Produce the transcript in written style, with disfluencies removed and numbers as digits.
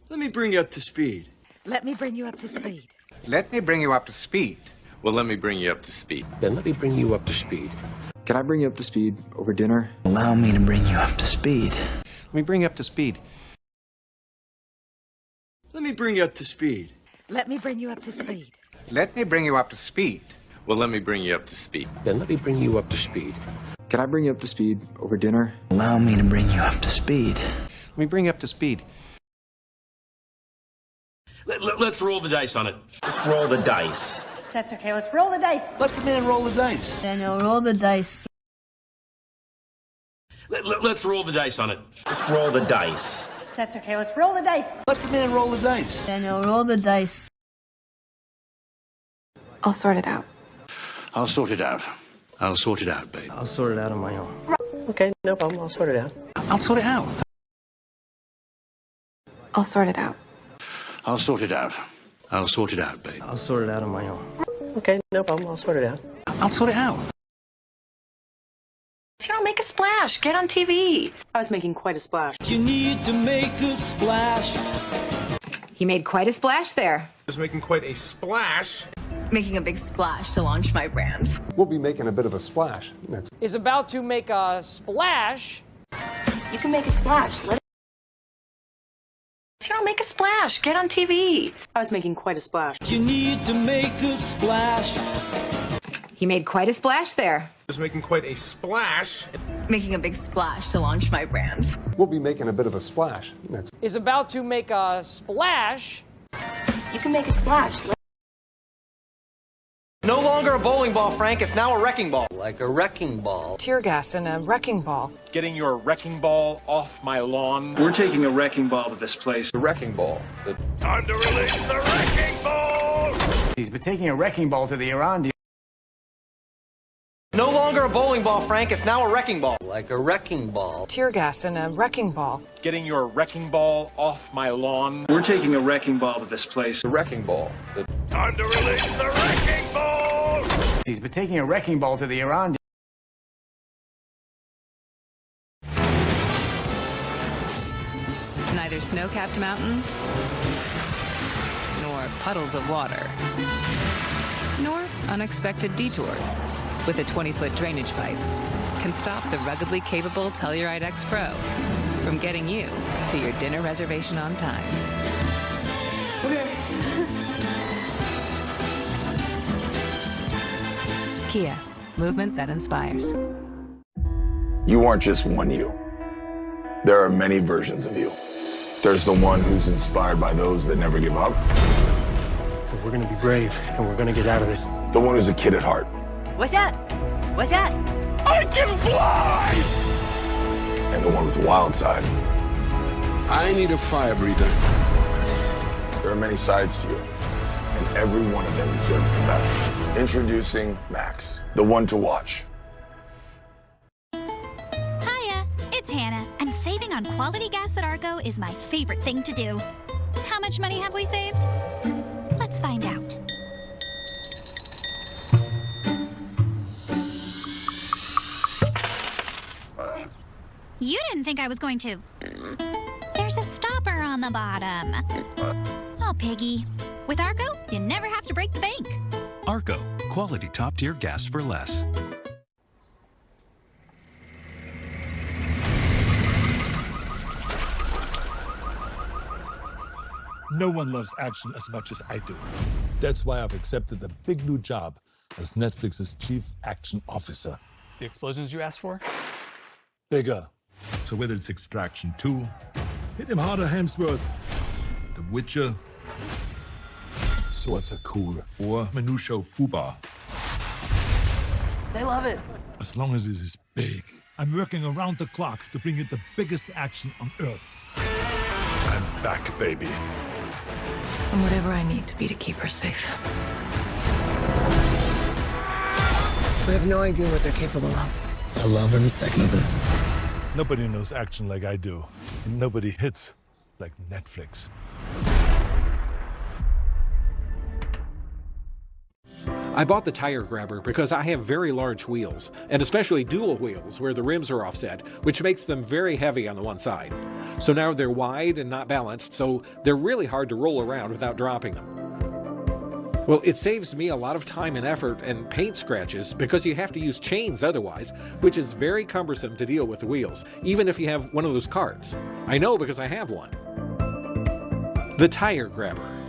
Let me bring you up to speed. Let me bring you up to speed. Let me bring you up to speed. Well, let me bring you up to speed. Then let me bring you up to speed. Can I bring you up to speed over dinner? Allow me to bring you up to speed. Let me bring you up to speed. Let me bring you up to speed. Let me bring you up to speed. Let me bring you up to speed. Well, let me bring you up to speed. Then let me bring you up to speed. Can I bring you up to speed over dinner? Allow me to bring you up to speed. Let me bring you up to speed. Let's roll the dice on it. Just roll the dice. That's okay. Let's roll the dice. Let the man roll the dice. Daniel, roll the dice. Let's roll the dice on it. Just roll the dice. That's okay. Let's roll the dice. Let the man roll the dice. Daniel, roll the dice. I'll sort it out. I'll sort it out. I'll sort it out, babe. I'll sort it out on my own. Okay, no problem. I'll sort it out. I'll sort it out. I'll sort it out. I'll sort it out. I'll sort it out, babe. I'll sort it out on my own. Okay, no problem. I'll sort it out. I'll sort it out. You don't make a splash. Get on TV. I was making quite a splash. You need to make a splash. He made quite a splash there. Was making quite a splash. Making a big splash to launch my brand. We'll be making a bit of a splash next. Is about to make a splash. You can make a splash. You don't make a splash. Get on TV. I was making quite a splash. You need to make a splash. He made quite a splash there. Was making quite a splash. Making a big splash to launch my brand. We'll be making a bit of a splash next. Is about to make a splash. You can make a splash. No longer a bowling ball, Frank. It's now a wrecking ball. Like a wrecking ball. Tear gas and a wrecking ball. Getting your wrecking ball off my lawn. We're taking a wrecking ball to this place. The wrecking ball. Time to release the wrecking ball! He's been taking a wrecking ball to the Iran. No longer a bowling ball, Frank. It's now a wrecking ball. Like a wrecking ball. Tear gas and a wrecking ball. Getting your wrecking ball off my lawn. We're taking a wrecking ball to this place. The wrecking ball. Time to release the wrecking ball! He's been taking a wrecking ball to the Iran. Neither snow-capped mountains, nor puddles of water, nor unexpected detours with a 20-foot drainage pipe can stop the ruggedly capable Telluride X Pro from getting you to your dinner reservation on time. Okay. Kia, movement that inspires. You aren't just one you. There are many versions of you. There's the one who's inspired by those that never give up. So we're gonna be brave, and we're gonna get out of this. The one who's a kid at heart. What's that? What's that? I can fly! And the one with the wild side. I need a fire breather. There are many sides to you, and every one of them deserves the best. Introducing Max, the one to watch. Hiya, it's Hannah, and saving on quality gas at Argo is my favorite thing to do. How much money have we saved? Let's find out. You didn't think I was going to. There's a stopper on the bottom. Oh, Piggy. With Argo, you never have to break the bank. Argo, quality top-tier gas for less. No one loves action as much as I do. That's why I've accepted the big new job as Netflix's Chief Action Officer. The explosions you asked for? Bigger. So whether it's Extraction 2, Hit Him Harder, Hemsworth, The Witcher, So It's a Cool, or Minusho Fuba. They love it. As long as this is big, I'm working around the clock to bring you the biggest action on Earth. I'm back, baby. And whatever I need to be to keep her safe. We have no idea what they're capable of. I love every second of this. Nobody knows action like I do. And nobody hits like Netflix. I bought the tire grabber because I have very large wheels, and especially dual wheels where the rims are offset, which makes them very heavy on the one side. So now they're wide and not balanced, so they're really hard to roll around without dropping them. Well, it saves me a lot of time and effort and paint scratches because you have to use chains otherwise, which is very cumbersome to deal with the wheels, even if you have one of those carts. I know because I have one. The tire grabber.